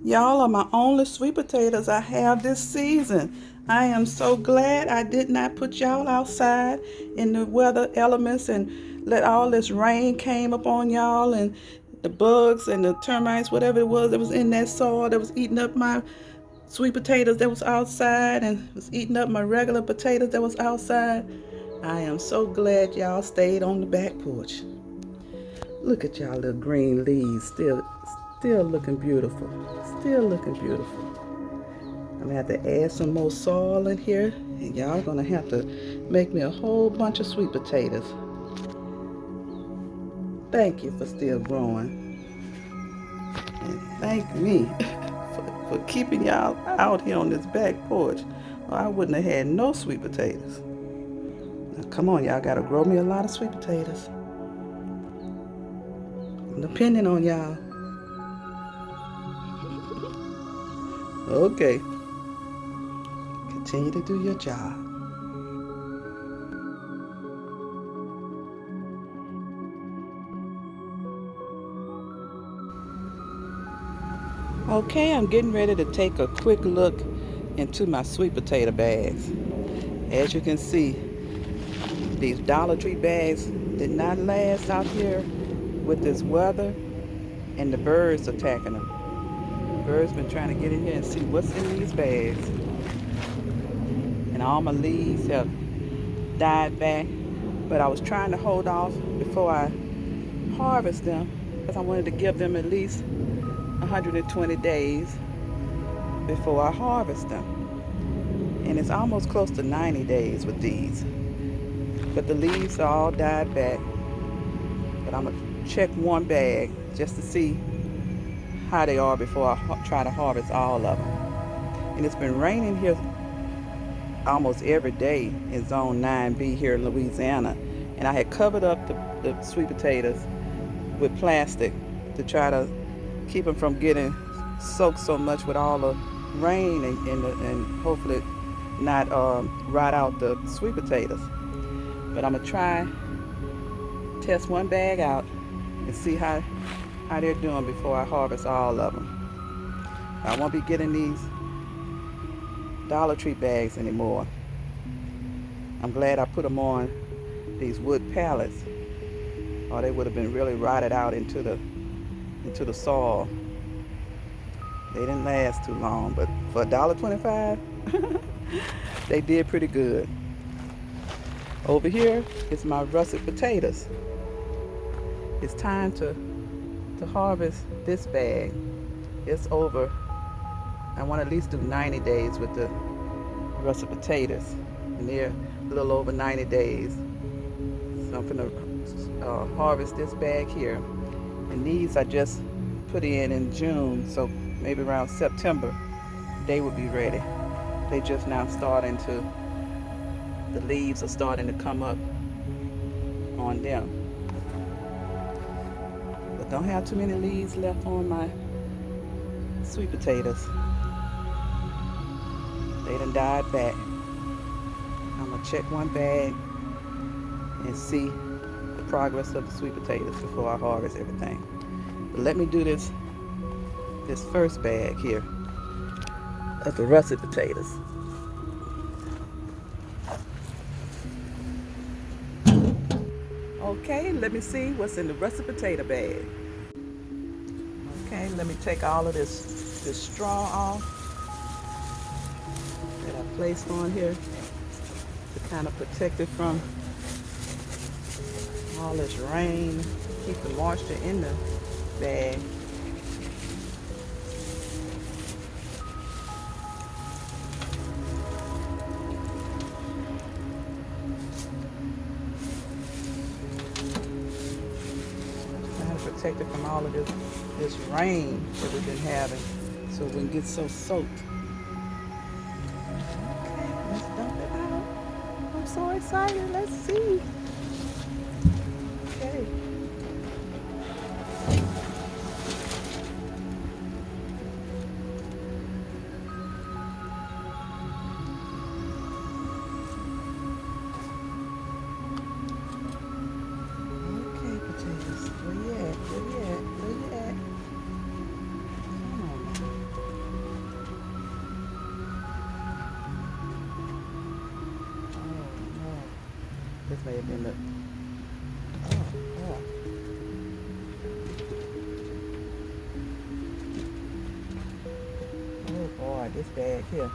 Y'all are my only sweet potatoes I have this season. I am so glad I did not put y'all outside in the weather elements and let all this rain came upon y'all and the bugs and the termites, whatever it was that was in that soil that was eating up my sweet potatoes that was outside and was eating up my regular potatoes that was outside. I am so glad y'all stayed on the back porch. Look at y'all little green leaves, still looking beautiful. Still looking beautiful. I'm gonna have to add some more soil in here, and y'all gonna have to make me a whole bunch of sweet potatoes. Thank you for still growing, and thank me for keeping y'all out here on this back porch, or I wouldn't have had no sweet potatoes. Now, come on, y'all gotta grow me a lot of sweet potatoes. I'm depending on y'all. Okay, continue to do your job. Okay, I'm getting ready to take a quick look into my sweet potato bags. As you can see, these Dollar Tree bags did not last out here with this weather and the birds attacking them. The birds been trying to get in here and see what's in these bags. And all my leaves have died back, but I was trying to hold off before I harvest them because I wanted to give them at least 120 days before I harvest them. And it's almost close to 90 days with these. But the leaves are all died back. But I'm going to check one bag just to see how they are before I try to harvest all of them. And it's been raining here almost every day in Zone 9B here in Louisiana. And I had covered up the sweet potatoes with plastic to try to keep them from getting soaked so much with all the rain and hopefully not rot out the sweet potatoes. But I'm going to try, test one bag out and see how they're doing before I harvest all of them. I won't be getting these Dollar Tree bags anymore. I'm glad I put them on these wood pallets, or they would have been really rotted out into the soil. They didn't last too long, but for $1.25, they did pretty good. Over here is my russet potatoes. It's time to harvest this bag. It's over. I want to at least do 90 days with the russet potatoes, and they're a little over 90 days. So I'm gonna harvest this bag here, and these I just put in June, so maybe around September they will be ready. They just now the leaves are starting to come up on them. But don't have too many leaves left on my sweet potatoes. They done died back. I'm gonna check one bag and see the progress of the sweet potatoes before I harvest everything. But let me do this first bag here of the russet potatoes. Okay, let me see what's in the russet potato bag. Okay, let me take all of this straw off that I placed on here to kind of protect it from all this rain, keep the moisture in the bag. Trying to protect it from all of this rain that we've been having, so it wouldn't get so soaked. Okay, let's dump it out. I'm so excited. Let's see. Okay. Okay, potatoes. Where you at? Where you at? Where you at? Come on now. may have been the, oh, oh. Oh boy, this bag here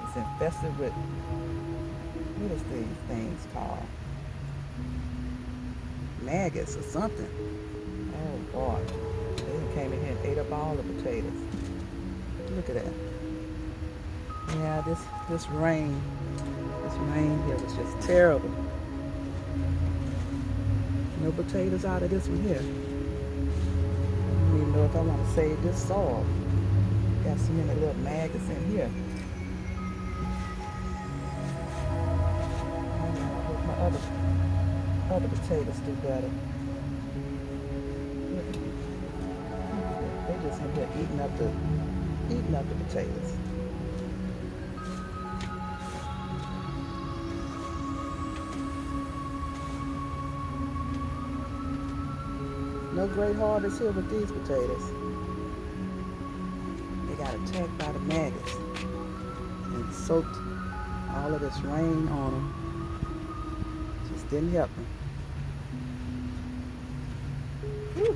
is infested with, what is these things called? Maggots or something. Oh boy, they came in here and ate up all the potatoes. Look at that. Yeah, this rain here was just terrible. No potatoes out of this one here. I don't even know if I want to save this soil. Got so many little maggots in here. I hope my other potatoes do better. Look at them. They just in here eating up the potatoes. No great harvest here with these potatoes. They got attacked by the maggots and soaked all of this rain on them. Just didn't help them. Whew.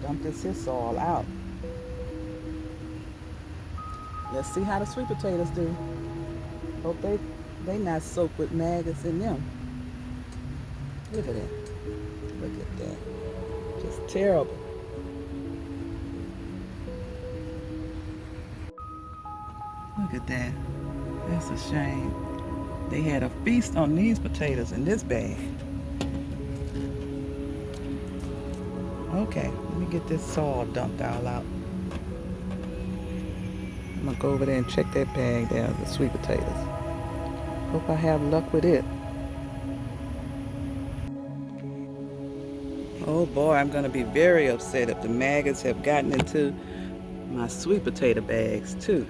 Dump this here soil out. Let's see how the sweet potatoes do. Hope they not soaked with maggots in them. Look at that. Look at that. Just terrible. Look at that. That's a shame. They had a feast on these potatoes in this bag. Okay, let me get this soil dumped all out. I'm gonna go over there and check that bag there, the sweet potatoes. Hope I have luck with it. Oh boy, I'm going to be very upset if the maggots have gotten into my sweet potato bags too.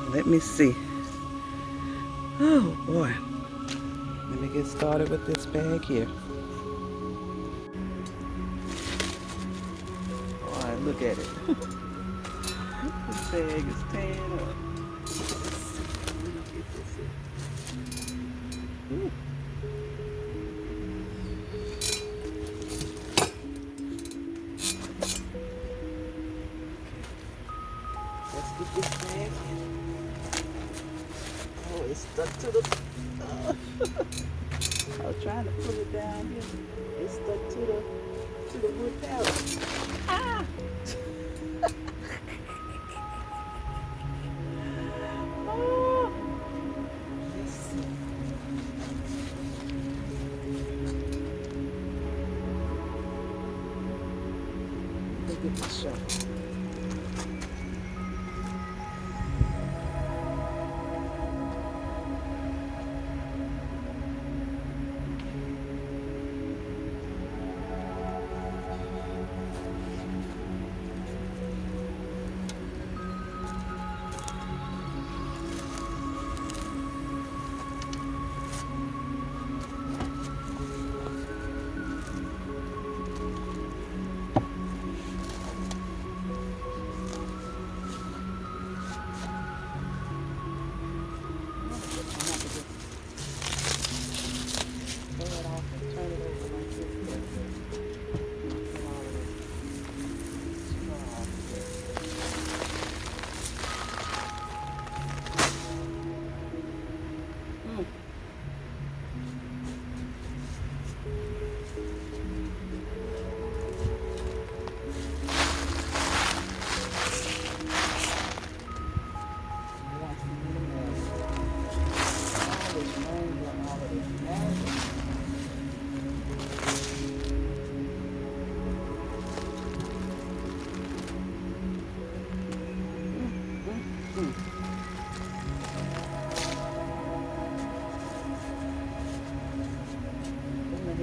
Let me see. Oh boy. Let me get started with this bag here. Boy, look at it. This bag is tearing up. Let me get this here. Ooh. Let's get this bag in. Oh, it's stuck to the... I was trying to pull it down here. It's stuck to the wood pallet. Ah! Oh! Let's see. Let me get my shovel.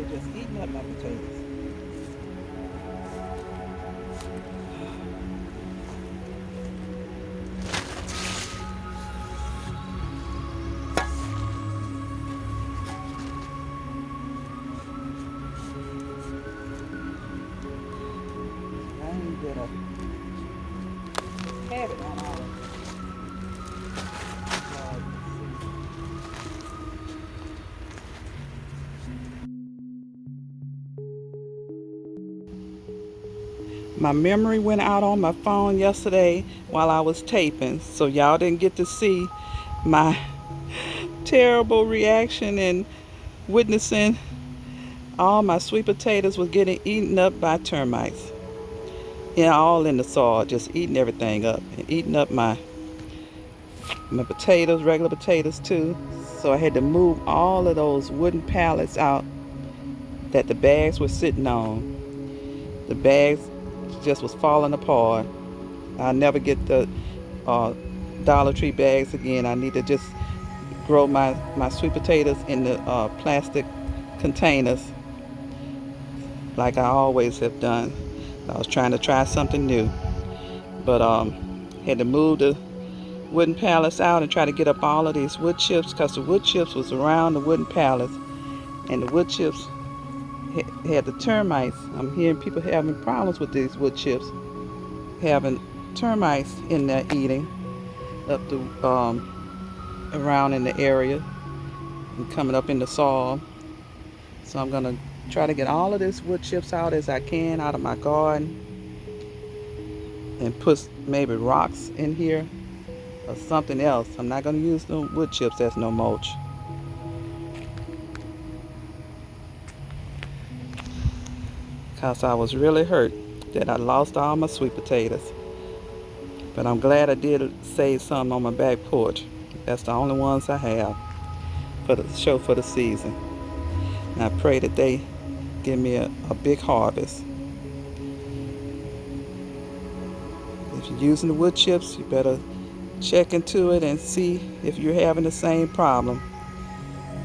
Just eating up my potatoes. I ain't gonna have it on all of it. My memory went out on my phone yesterday while I was taping, so y'all didn't get to see my terrible reaction and witnessing all my sweet potatoes was getting eaten up by termites. Yeah, all in the soil, just eating everything up and eating up my potatoes, regular potatoes too. So I had to move all of those wooden pallets out that the bags were sitting on. The bags just was falling apart. I'll never get the Dollar Tree bags again. I need to just grow my sweet potatoes in the plastic containers like I always have done. I was trying to try something new, but had to move the wooden pallets out and try to get up all of these wood chips, because the wood chips was around the wooden pallets, and the wood chips had the termites. I'm hearing people having problems with these wood chips, having termites in there eating up the around in the area and coming up in the soil. So I'm gonna try to get all of these wood chips out as I can out of my garden and put maybe rocks in here or something else. I'm not gonna use no wood chips as no mulch. Because I was really hurt that I lost all my sweet potatoes. But I'm glad I did save some on my back porch. That's the only ones I have for the show for the season. And I pray that they give me a big harvest. If you're using the wood chips, you better check into it and see if you're having the same problem.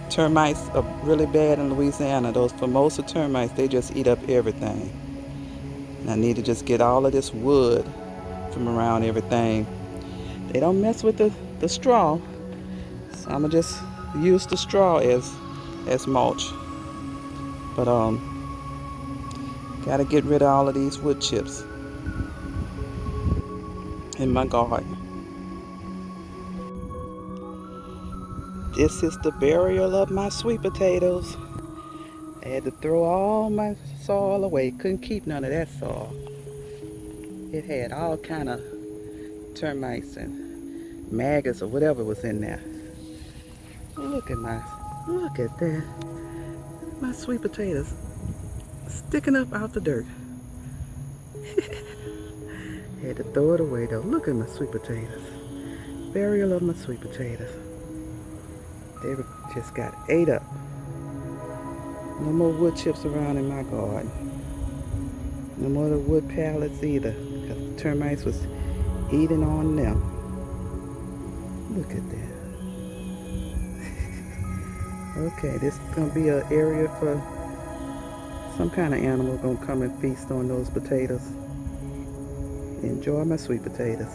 Termites are really bad in Louisiana. Those Formosa termites, they just eat up everything. And I need to just get all of this wood from around everything. They don't mess with the straw, so I'm gonna just use the straw as mulch. But gotta get rid of all of these wood chips in my garden. This is the burial of my sweet potatoes. I had to throw all my soil away. Couldn't keep none of that soil. It had all kind of termites and maggots or whatever was in there. Look at that. My sweet potatoes sticking up out the dirt. Had to throw it away though. Look at my sweet potatoes. Burial of my sweet potatoes. They just got ate up. No more wood chips around in my garden. No more of the wood pallets either, because the termites was eating on them. Look at that. Okay, this is gonna be an area for some kind of animal gonna come and feast on those potatoes. Enjoy my sweet potatoes.